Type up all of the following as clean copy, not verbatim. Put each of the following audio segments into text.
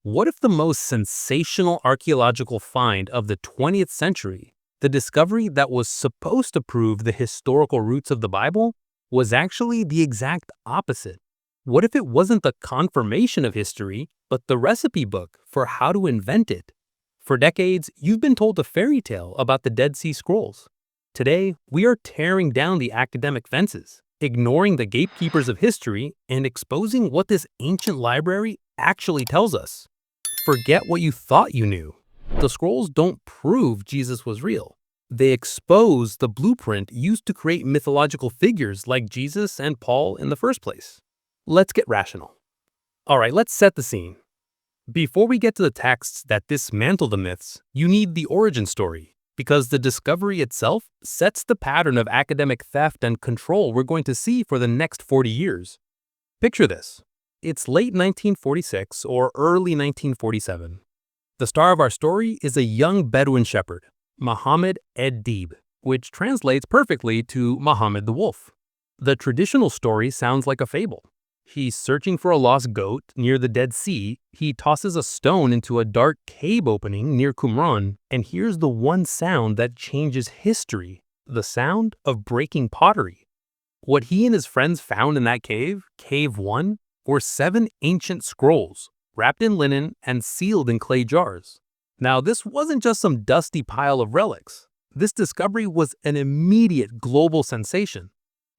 What if the most sensational archaeological find of the 20th century, the discovery that was supposed to prove the historical roots of the Bible, was actually the exact opposite? What if it wasn't the confirmation of history, but the recipe book for how to invent it? For decades, you've been told a fairy tale about the Dead Sea Scrolls. Today, we are tearing down the academic fences, ignoring the gatekeepers of history, and exposing what this ancient library actually tells us. Forget what you thought you knew. The scrolls don't prove Jesus was real. They expose the blueprint used to create mythological figures like Jesus and Paul in the first place. Let's get rational. Alright, let's set the scene. Before we get to the texts that dismantle the myths, you need the origin story, because the discovery itself sets the pattern of academic theft and control we're going to see for the next 40 years. Picture this. It's late 1946 or early 1947. The star of our story is a young Bedouin shepherd, Muhammad ed-Dib, which translates perfectly to Muhammad the Wolf. The traditional story sounds like a fable. He's searching for a lost goat near the Dead Sea. He tosses a stone into a dark cave opening near Qumran and hears the one sound that changes history, the sound of breaking pottery. What he and his friends found in that cave, Cave 1, were 7 ancient scrolls, wrapped in linen and sealed in clay jars. Now, this wasn't just some dusty pile of relics. This discovery was an immediate global sensation.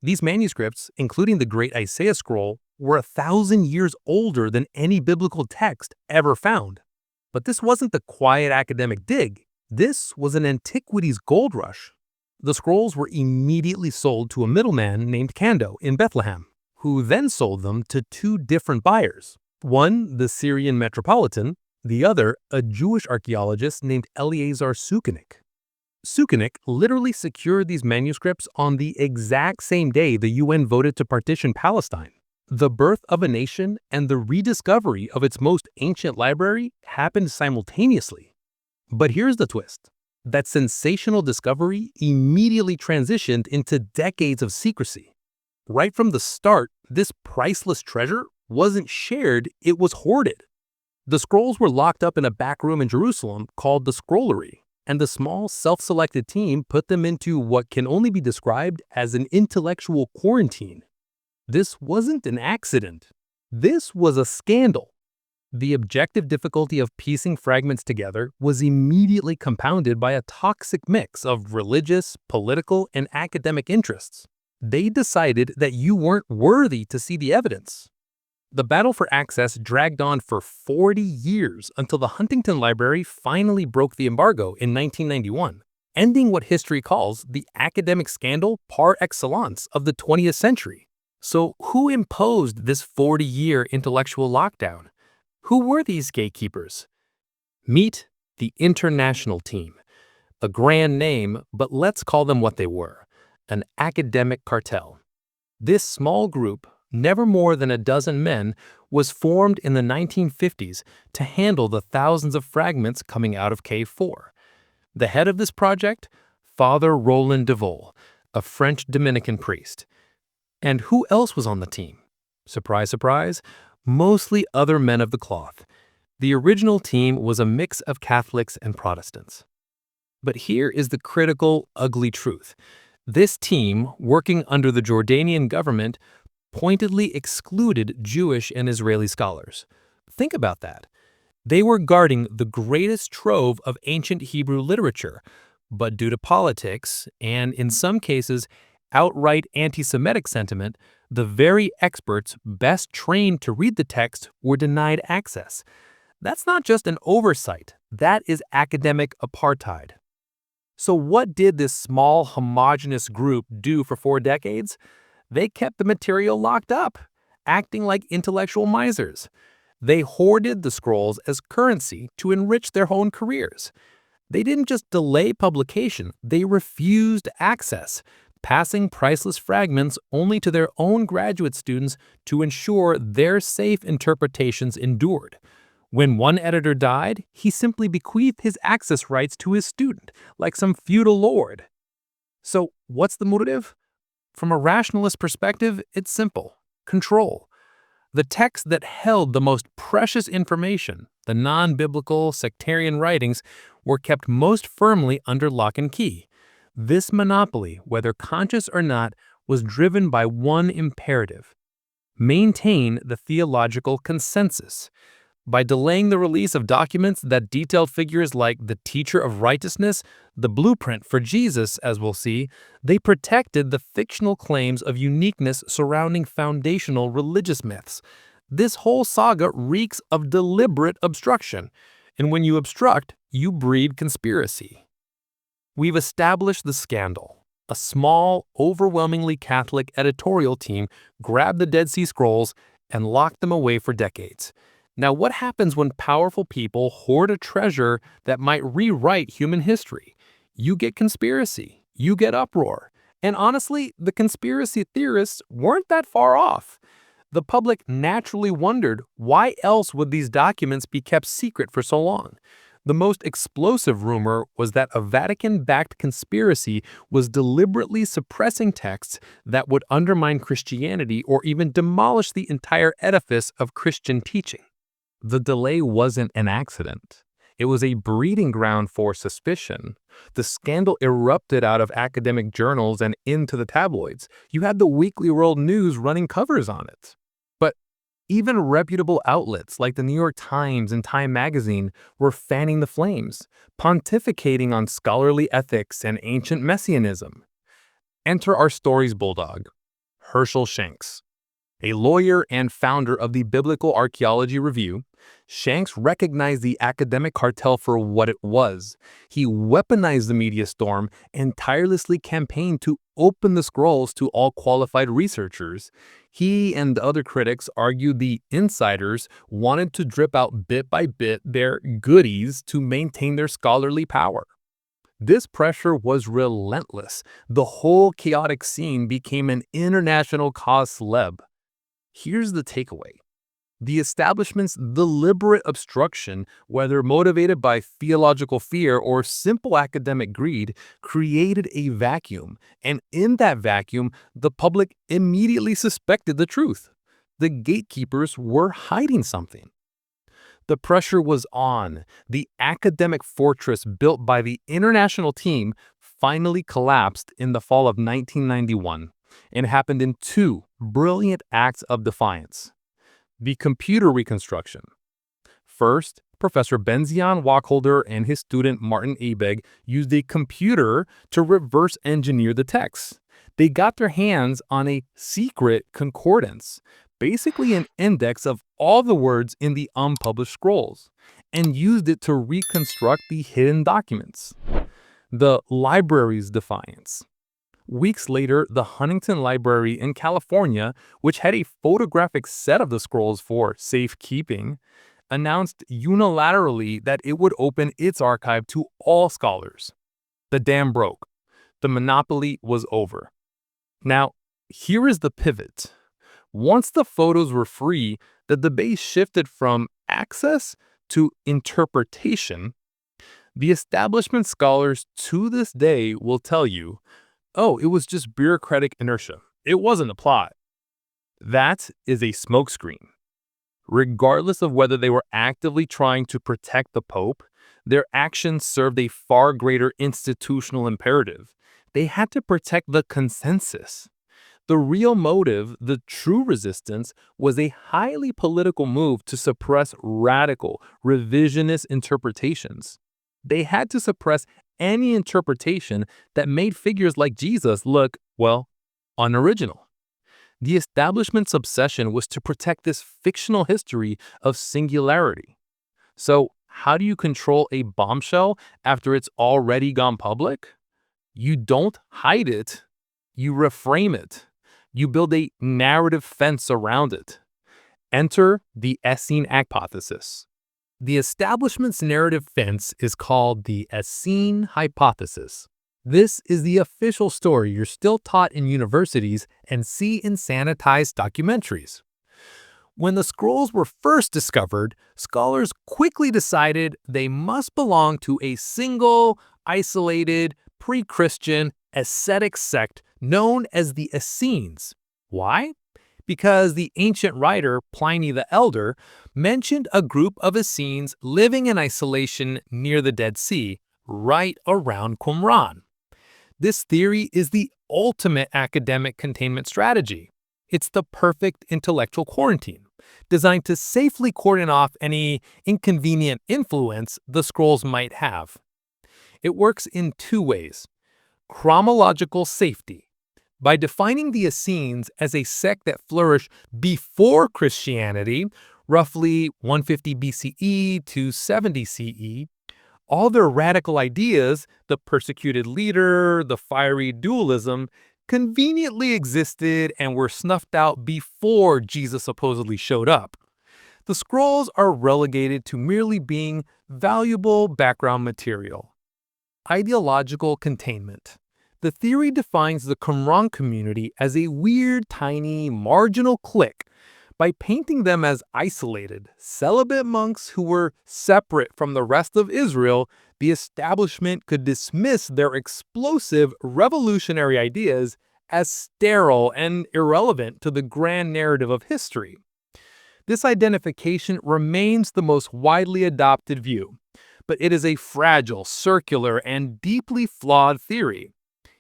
These manuscripts, including the Great Isaiah Scroll, were 1,000 years older than any biblical text ever found. But this wasn't the quiet academic dig. This was an antiquities gold rush. The scrolls were immediately sold to a middleman named Kando in Bethlehem, who then sold them to 2 different buyers. One, the Syrian metropolitan, the other, a Jewish archaeologist named Eliezer Sukenik. Sukenik literally secured these manuscripts on the exact same day the UN voted to partition Palestine. The birth of a nation and the rediscovery of its most ancient library happened simultaneously. But here's the twist. That sensational discovery immediately transitioned into decades of secrecy. Right from the start, this priceless treasure wasn't shared, it was hoarded. The scrolls were locked up in a back room in Jerusalem called the Scrollery, and the small self-selected team put them into what can only be described as an intellectual quarantine. This wasn't an accident. This was a scandal. The objective difficulty of piecing fragments together was immediately compounded by a toxic mix of religious, political, and academic interests. They decided that you weren't worthy to see the evidence. The battle for access dragged on for 40 years until the Huntington Library finally broke the embargo in 1991, ending what history calls the academic scandal par excellence of the 20th century. So who imposed this 40-year intellectual lockdown? Who were these gatekeepers? Meet the International Team. A grand name, but let's call them what they were. An academic cartel. This small group, never more than a dozen men, was formed in the 1950s to handle the thousands of fragments coming out of Cave 4. The head of this project? Father Roland de Vaux, a French Dominican priest. And who else was on the team? Surprise, surprise, mostly other men of the cloth. The original team was a mix of Catholics and Protestants. But here is the critical, ugly truth. This team, working under the Jordanian government, pointedly excluded Jewish and Israeli scholars. Think about that. They were guarding the greatest trove of ancient Hebrew literature, but due to politics, and in some cases, outright anti-Semitic sentiment, the very experts best trained to read the text were denied access. That's not just an oversight, that is academic apartheid. So what did this small, homogeneous group do for 4 decades? They kept the material locked up, acting like intellectual misers. They hoarded the scrolls as currency to enrich their own careers. They didn't just delay publication, they refused access, passing priceless fragments only to their own graduate students to ensure their safe interpretations endured. When one editor died, he simply bequeathed his access rights to his student, like some feudal lord. So, what's the motive? From a rationalist perspective, it's simple: control. The texts that held the most precious information, the non-biblical sectarian writings, were kept most firmly under lock and key. This monopoly, whether conscious or not, was driven by one imperative: maintain the theological consensus. By delaying the release of documents that detailed figures like the teacher of righteousness, the blueprint for Jesus, as we'll see, they protected the fictional claims of uniqueness surrounding foundational religious myths. This whole saga reeks of deliberate obstruction, and when you obstruct, you breed conspiracy. We've established the scandal. A small, overwhelmingly Catholic editorial team grabbed the Dead Sea Scrolls and locked them away for decades. Now, what happens when powerful people hoard a treasure that might rewrite human history? You get conspiracy, you get uproar. And honestly, the conspiracy theorists weren't that far off. The public naturally wondered, why else would these documents be kept secret for so long? The most explosive rumor was that a Vatican-backed conspiracy was deliberately suppressing texts that would undermine Christianity or even demolish the entire edifice of Christian teaching. The delay wasn't an accident. It was a breeding ground for suspicion. The scandal erupted out of academic journals and into the tabloids. You had the Weekly World News running covers on it. But even reputable outlets like the New York Times and Time magazine were fanning the flames, pontificating on scholarly ethics and ancient messianism. Enter our story's bulldog, Herschel Shanks. A lawyer and founder of the Biblical Archeology Review, Shanks recognized the academic cartel for what it was. He weaponized the media storm and tirelessly campaigned to open the scrolls to all qualified researchers. He and other critics argued the insiders wanted to drip out bit by bit their goodies to maintain their scholarly power. This pressure was relentless. The whole chaotic scene became an international cause célèbre. Here's the takeaway. The establishment's deliberate obstruction, whether motivated by theological fear or simple academic greed, created a vacuum, and in that vacuum, the public immediately suspected the truth. The gatekeepers were hiding something. The pressure was on. The academic fortress built by the international team finally collapsed in the fall of 1991. It happened in two brilliant acts of defiance. The computer reconstruction. First, Professor Benzion Wacholder and his student Martin Abegg used a computer to reverse engineer the text. They got their hands on a secret concordance, basically an index of all the words in the unpublished scrolls, and used it to reconstruct the hidden documents. The library's defiance. Weeks later, the Huntington Library in California, which had a photographic set of the scrolls for safekeeping, announced unilaterally that it would open its archive to all scholars. The dam broke. The monopoly was over. Now, here is the pivot. Once the photos were free, the debate shifted from access to interpretation. The establishment scholars to this day will tell you, oh, it was just bureaucratic inertia. It wasn't a plot. That is a smokescreen. Regardless of whether they were actively trying to protect the Pope, their actions served a far greater institutional imperative. They had to protect the consensus. The real motive, the true resistance, was a highly political move to suppress radical, revisionist interpretations. They had to suppress any interpretation that made figures like Jesus look, well, unoriginal. The establishment's obsession was to protect this fictional history of singularity. So, how do you control a bombshell after it's already gone public? You don't hide it. You reframe it. You build a narrative fence around it. Enter the Essene Hypothesis. The establishment's narrative fence is called the Essene Hypothesis. This is the official story you're still taught in universities and see in sanitized documentaries. When the scrolls were first discovered, scholars quickly decided they must belong to a single, isolated, pre-Christian, ascetic sect known as the Essenes. Why? because the ancient writer Pliny the Elder mentioned a group of Essenes living in isolation near the Dead Sea, right around Qumran. This theory is the ultimate academic containment strategy. It's the perfect intellectual quarantine, designed to safely cordon off any inconvenient influence the scrolls might have. It works in two ways. Chronological safety. By defining the Essenes as a sect that flourished before Christianity, roughly 150 BCE to 70 CE, all their radical ideas, the persecuted leader, the fiery dualism, conveniently existed and were snuffed out before Jesus supposedly showed up. The scrolls are relegated to merely being valuable background material. Ideological containment. The theory defines the Qumran community as a weird, tiny, marginal clique by painting them as isolated, celibate monks who were separate from the rest of Israel. The establishment could dismiss their explosive, revolutionary ideas as sterile and irrelevant to the grand narrative of history. This identification remains the most widely adopted view, but it is a fragile, circular, and deeply flawed theory.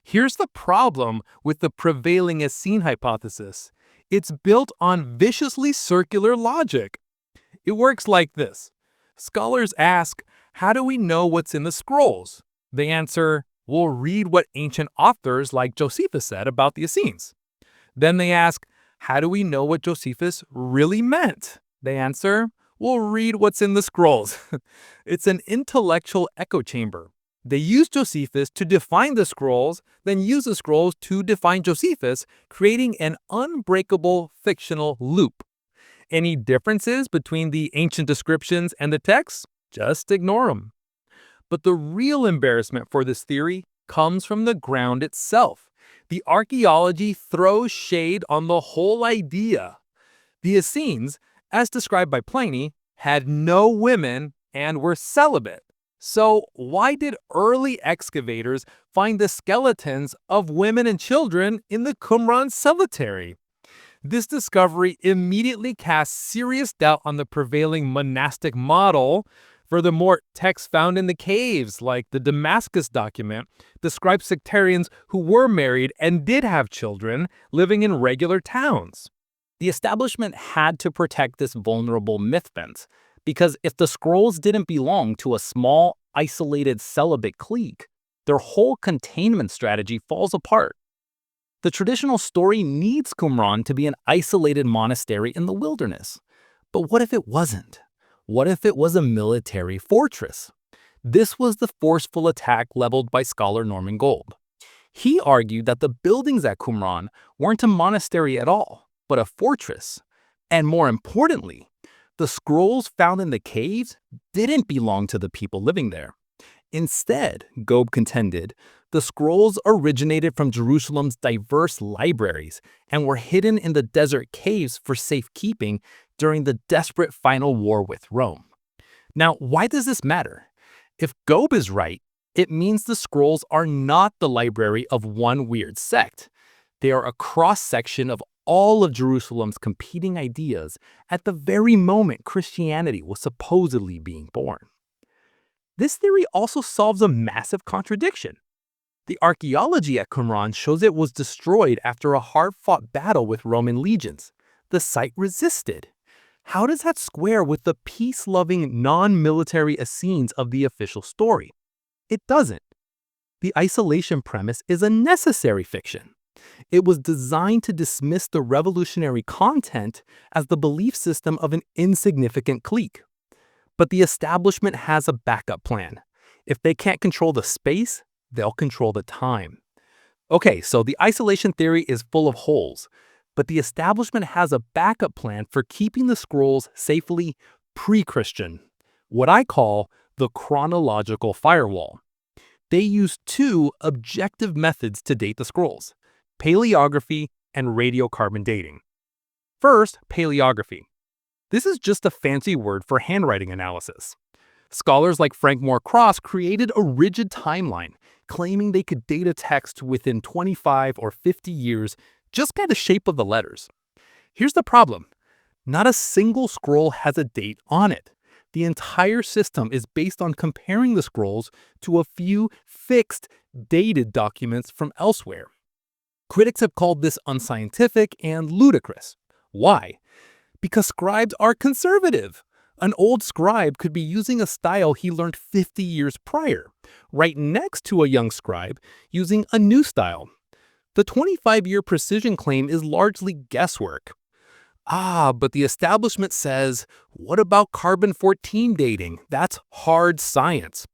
Here's the problem with the prevailing Essene hypothesis. It's built on viciously circular logic. It works like this. Scholars ask, how do we know what's in the scrolls? They answer, we'll read what ancient authors like Josephus said about the Essenes. Then they ask, how do we know what Josephus really meant? They answer, we'll read what's in the scrolls. It's an intellectual echo chamber. They use Josephus to define the scrolls, then use the scrolls to define Josephus, creating an unbreakable fictional loop. Any differences between the ancient descriptions and the texts? Just ignore them. But the real embarrassment for this theory comes from the ground itself. The archaeology throws shade on the whole idea. The Essenes, as described by Pliny, had no women and were celibate. So why did early excavators find the skeletons of women and children in the Qumran cemetery? This discovery immediately casts serious doubt on the prevailing monastic model. Furthermore, texts found in the caves, like the Damascus document, describe sectarians who were married and did have children living in regular towns. The establishment had to protect this vulnerable myth fence, because if the scrolls didn't belong to a small, isolated celibate clique, their whole containment strategy falls apart. The traditional story needs Qumran to be an isolated monastery in the wilderness. But what if it wasn't? What if it was a military fortress? This was the forceful attack leveled by scholar Norman Gold. He argued that the buildings at Qumran weren't a monastery at all, but a fortress. And more importantly, the scrolls found in the caves didn't belong to the people living there. Instead, Gobe contended, the scrolls originated from Jerusalem's diverse libraries and were hidden in the desert caves for safekeeping during the desperate final war with Rome. Now, why does this matter? If Gobe is right, it means the scrolls are not the library of one weird sect. They are a cross-section of all of Jerusalem's competing ideas at the very moment Christianity was supposedly being born. This theory also solves a massive contradiction. The archaeology at Qumran shows it was destroyed after a hard-fought battle with Roman legions. The site resisted. How does that square with the peace-loving, non-military Essenes of the official story? It doesn't. The isolation premise is a necessary fiction. It was designed to dismiss the revolutionary content as the belief system of an insignificant clique. But the establishment has a backup plan. If they can't control the space, they'll control the time. Okay, so the isolation theory is full of holes, but the establishment has a backup plan for keeping the scrolls safely pre-Christian, what I call the chronological firewall. They use two objective methods to date the scrolls: paleography and radiocarbon dating. First, paleography. This is just a fancy word for handwriting analysis. Scholars like Frank Moore Cross created a rigid timeline, claiming they could date a text within 25 or 50 years just by the shape of the letters. Here's the problem. Not a single scroll has a date on it. The entire system is based on comparing the scrolls to a few fixed, dated documents from elsewhere. Critics have called this unscientific and ludicrous. Why? Because scribes are conservative. An old scribe could be using a style he learned 50 years prior, right next to a young scribe using a new style. The 25-year precision claim is largely guesswork. But the establishment says, what about carbon-14 dating? That's hard science.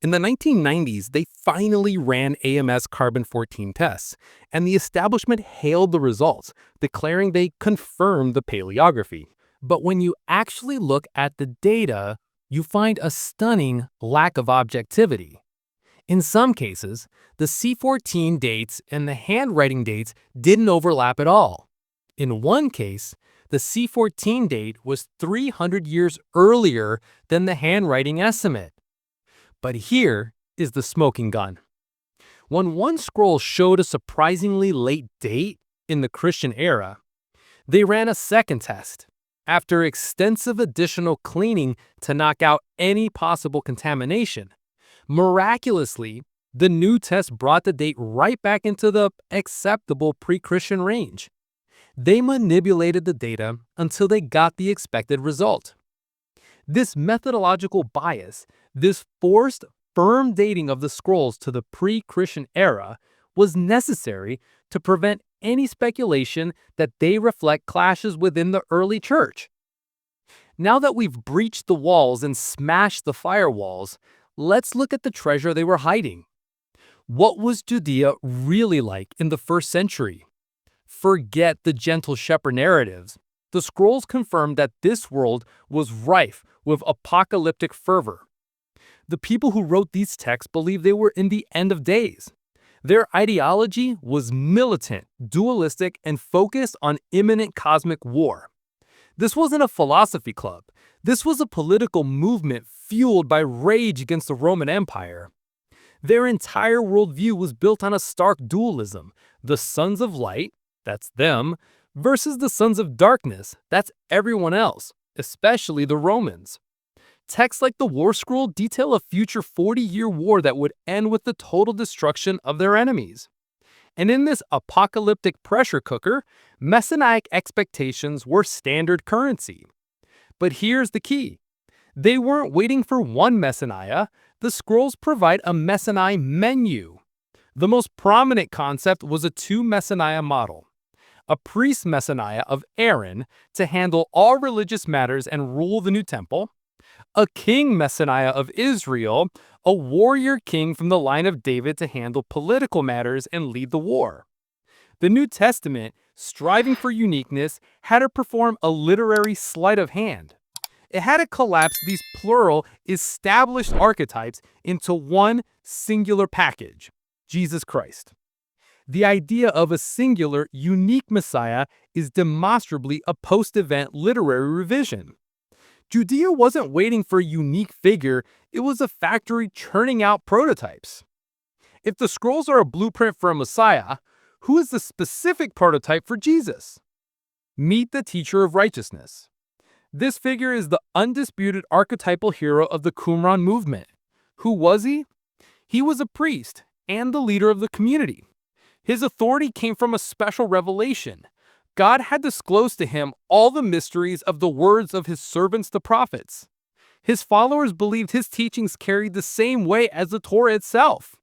In the 1990s, they finally ran AMS carbon-14 tests, and the establishment hailed the results, declaring they confirmed the paleography. But when you actually look at the data, you find a stunning lack of objectivity. In some cases, the C14 dates and the handwriting dates didn't overlap at all. In one case, the C14 date was 300 years earlier than the handwriting estimate. But here is the smoking gun. When one scroll showed a surprisingly late date in the Christian era, they ran a second test. After extensive additional cleaning to knock out any possible contamination, miraculously, the new test brought the date right back into the acceptable pre-Christian range. They manipulated the data until they got the expected result. This methodological bias, this forced, firm dating of the scrolls to the pre-Christian era, was necessary to prevent any speculation that they reflect clashes within the early church. Now that we've breached the walls and smashed the firewalls, let's look at the treasure they were hiding. What was Judea really like in the first century? Forget the gentle shepherd narratives. The scrolls confirmed that this world was rife with apocalyptic fervor. The people who wrote these texts believed they were in the end of days. Their ideology was militant, dualistic, and focused on imminent cosmic war. This wasn't a philosophy club. This was a political movement fueled by rage against the Roman Empire. Their entire worldview was built on a stark dualism: the sons of light, that's them, versus the sons of darkness, that's everyone else, especially the Romans. Texts like the War Scroll detail a future 40-year war that would end with the total destruction of their enemies. And in this apocalyptic pressure cooker, messianic expectations were standard currency. But here's the key. They weren't waiting for one messiah. The scrolls provide a messianic menu. The most prominent concept was a two-messianiah model. A priest messianiah of Aaron to handle all religious matters and rule the new temple, a king messianiah of Israel, a warrior king from the line of David to handle political matters and lead the war. The New Testament, striving for uniqueness, had to perform a literary sleight of hand. It had to collapse these plural, established archetypes into one singular package: Jesus Christ. The idea of a singular, unique Messiah is demonstrably a post-event literary revision. Judea wasn't waiting for a unique figure, it was a factory churning out prototypes. If the scrolls are a blueprint for a Messiah, who is the specific prototype for Jesus? Meet the teacher of righteousness. This figure is the undisputed archetypal hero of the Qumran movement. Who was he? He was a priest and the leader of the community. His authority came from a special revelation. God had disclosed to him all the mysteries of the words of his servants, the prophets. His followers believed his teachings carried the same weight as the Torah itself.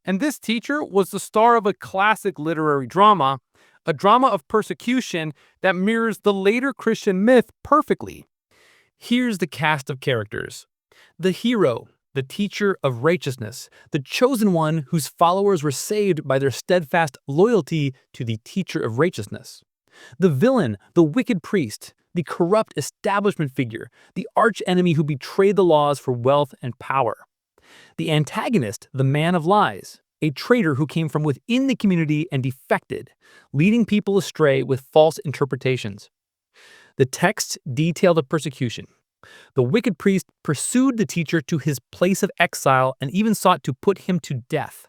And this teacher was the star of a classic literary drama, a drama of persecution that mirrors the later Christian myth perfectly. Here's the cast of characters. The hero, the teacher of righteousness, the chosen one whose followers were saved by their steadfast loyalty to the teacher of righteousness. The villain, the wicked priest, the corrupt establishment figure, the arch-enemy who betrayed the laws for wealth and power. The antagonist, the man of lies, a traitor who came from within the community and defected, leading people astray with false interpretations. The texts detail the persecution. The wicked priest pursued the teacher to his place of exile and even sought to put him to death.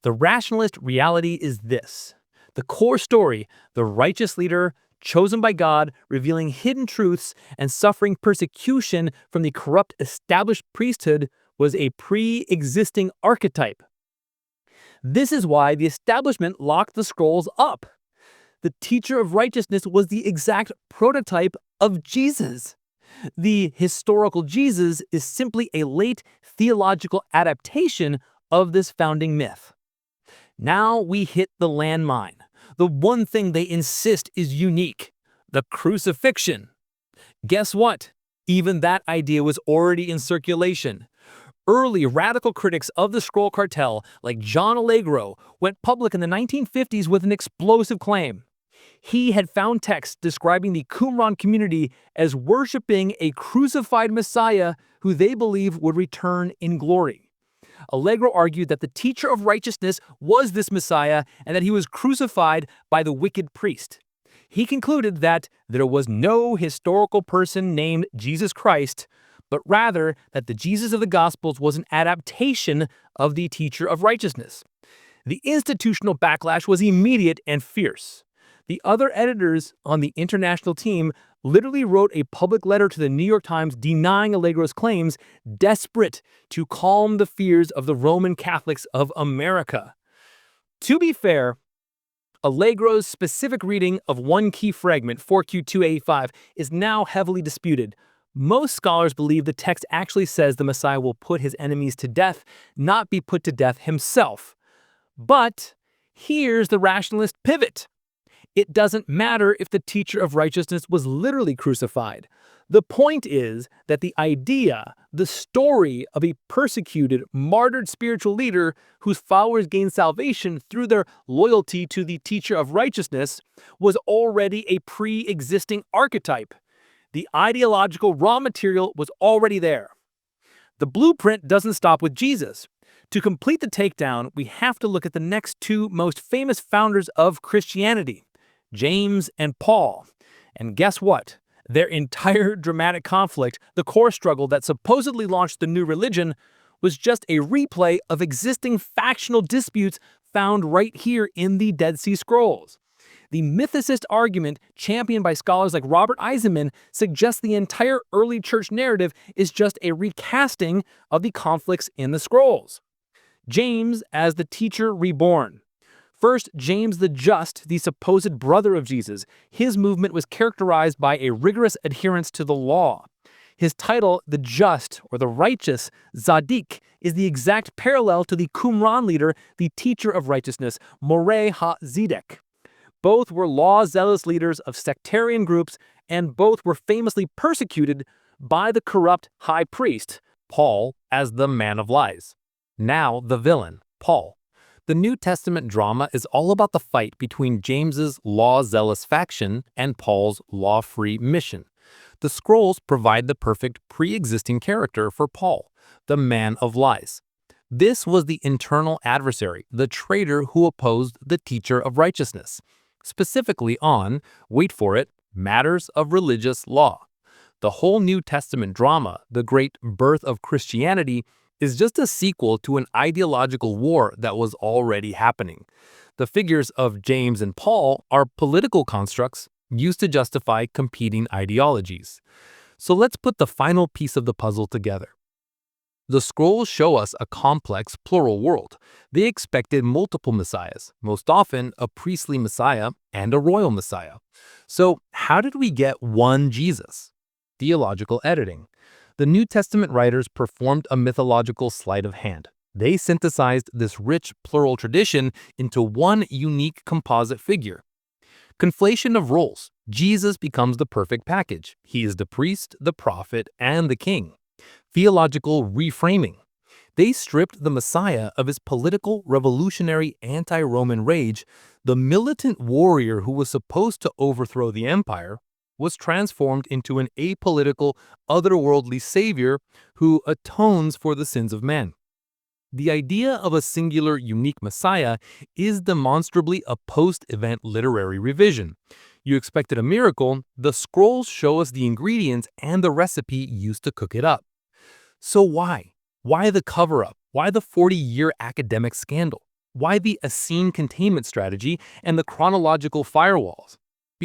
The rationalist reality is this: the core story, the righteous leader chosen by God, revealing hidden truths, and suffering persecution from the corrupt established priesthood was a pre-existing archetype. This is why the establishment locked the scrolls up. The teacher of righteousness was the exact prototype of Jesus. The historical Jesus is simply a late theological adaptation of this founding myth. Now we hit the landmine. The one thing they insist is unique: the crucifixion. Guess what? Even that idea was already in circulation. Early radical critics of the scroll cartel, like John Allegro, went public in the 1950s with an explosive claim. He had found texts describing the Qumran community as worshiping a crucified Messiah who they believed would return in glory. Allegro argued that the teacher of righteousness was this Messiah and that he was crucified by the wicked priest. He concluded that there was no historical person named Jesus Christ, but rather that the Jesus of the Gospels was an adaptation of the teacher of righteousness. The institutional backlash was immediate and fierce. The other editors on the international team literally wrote a public letter to the New York Times denying Allegro's claims, desperate to calm the fears of the Roman Catholics of America. To be fair, Allegro's specific reading of one key fragment, 4Q285, is now heavily disputed. Most scholars believe the text actually says the Messiah will put his enemies to death, not be put to death himself. But here's the rationalist pivot. It doesn't matter if the teacher of righteousness was literally crucified. The point is that the idea, the story of a persecuted, martyred spiritual leader whose followers gained salvation through their loyalty to the teacher of righteousness was already a pre-existing archetype. The ideological raw material was already there. The blueprint doesn't stop with Jesus. To complete the takedown, we have to look at the next two most famous founders of Christianity, James and Paul. And guess what? Their entire dramatic conflict, the core struggle that supposedly launched the new religion, was just a replay of existing factional disputes found right here in the Dead Sea Scrolls. The mythicist argument championed by scholars like Robert Eisenman suggests the entire early church narrative is just a recasting of the conflicts in the scrolls. James as the teacher reborn. First, James the Just, the supposed brother of Jesus. His movement was characterized by a rigorous adherence to the law. His title, the Just or the Righteous, Zadik, is the exact parallel to the Qumran leader, the teacher of righteousness, Moreh HaZedek. Both were law-zealous leaders of sectarian groups, and both were famously persecuted by the corrupt high priest, Paul, as the man of lies. Now the villain, Paul. The New Testament drama is all about the fight between James's law-zealous faction and Paul's law-free mission. The scrolls provide the perfect pre-existing character for Paul, the man of lies. This was the internal adversary, the traitor who opposed the teacher of righteousness, specifically on, wait for it, matters of religious law. The whole New Testament drama, the great birth of Christianity, is just a sequel to an ideological war that was already happening. The figures of James and Paul are political constructs used to justify competing ideologies. So let's put the final piece of the puzzle together. The scrolls show us a complex plural world. They expected multiple messiahs, most often a priestly messiah and a royal messiah. So how did we get one Jesus? Theological editing. The New Testament writers performed a mythological sleight of hand. They synthesized this rich plural tradition into one unique composite figure. Conflation of roles. Jesus becomes the perfect package. He is the priest, the prophet, and the king. Theological reframing. They stripped the Messiah of his political, revolutionary, anti-Roman rage. The militant warrior who was supposed to overthrow the empire was transformed into an apolitical, otherworldly savior who atones for the sins of men. The idea of a singular, unique Messiah is demonstrably a post-event literary revision. You expected a miracle, the scrolls show us the ingredients and the recipe used to cook it up. So why? Why the cover-up? Why the 40-year academic scandal? Why the Essene containment strategy and the chronological firewalls?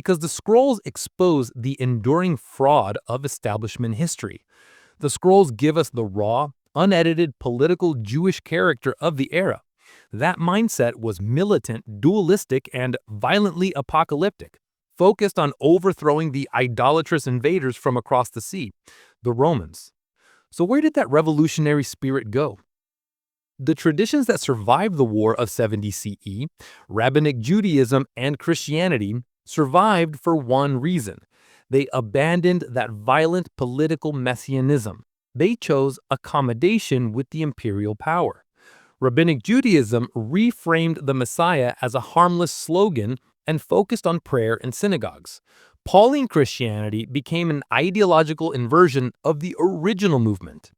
because the scrolls expose the enduring fraud of establishment history. The scrolls give us the raw, unedited political Jewish character of the era. That mindset was militant, dualistic, and violently apocalyptic, focused on overthrowing the idolatrous invaders from across the sea, the Romans. So where did that revolutionary spirit go? The traditions that survived the War of 70 CE, Rabbinic Judaism and Christianity, survived for one reason. They abandoned that violent political messianism. They chose accommodation with the imperial power. Rabbinic Judaism reframed the Messiah as a harmless slogan and focused on prayer in synagogues. Pauline Christianity became an ideological inversion of the original movement.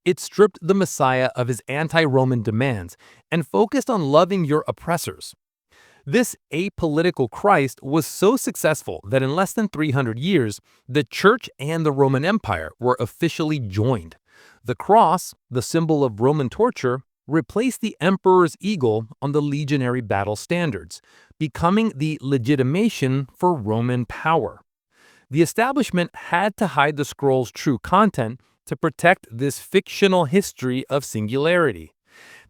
It stripped the Messiah of his anti-Roman demands and focused on loving your oppressors. This apolitical Christ was so successful that in less than 300 years, the Church and the Roman Empire were officially joined. The cross, the symbol of Roman torture, replaced the emperor's eagle on the legionary battle standards, becoming the legitimation for Roman power. The establishment had to hide the scroll's true content to protect this fictional history of singularity.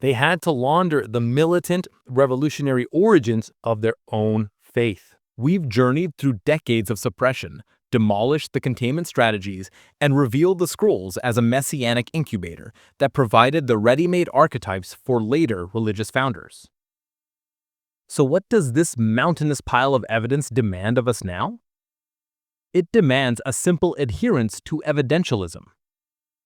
They had to launder the militant, revolutionary origins of their own faith. We've journeyed through decades of suppression, demolished the containment strategies, and revealed the scrolls as a messianic incubator that provided the ready-made archetypes for later religious founders. So what does this mountainous pile of evidence demand of us now? It demands a simple adherence to evidentialism.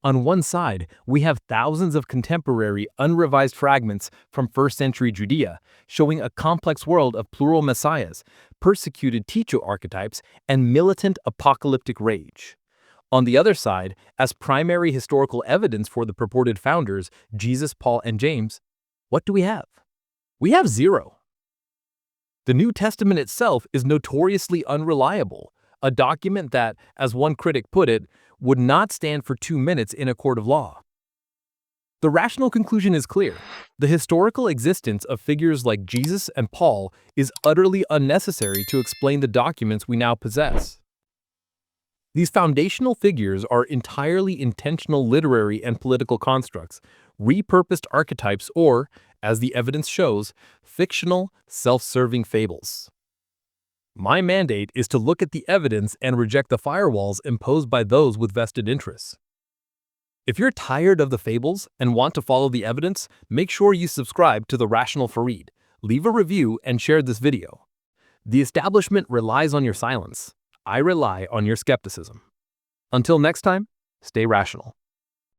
On one side, we have thousands of contemporary, unrevised fragments from first-century Judea, showing a complex world of plural messiahs, persecuted teacher archetypes, and militant apocalyptic rage. On the other side, as primary historical evidence for the purported founders, Jesus, Paul, and James, what do we have? We have zero. The New Testament itself is notoriously unreliable, a document that, as one critic put it, would not stand for 2 minutes in a court of law. The rational conclusion is clear. The historical existence of figures like Jesus and Paul is utterly unnecessary to explain the documents we now possess. These foundational figures are entirely intentional literary and political constructs, repurposed archetypes, or, as the evidence shows, fictional, self-serving fables. My mandate is to look at the evidence and reject the firewalls imposed by those with vested interests. If you're tired of the fables and want to follow the evidence, make sure you subscribe to the Rational Farid, leave a review, and share this video. The establishment relies on your silence. I rely on your skepticism. Until next time, stay rational.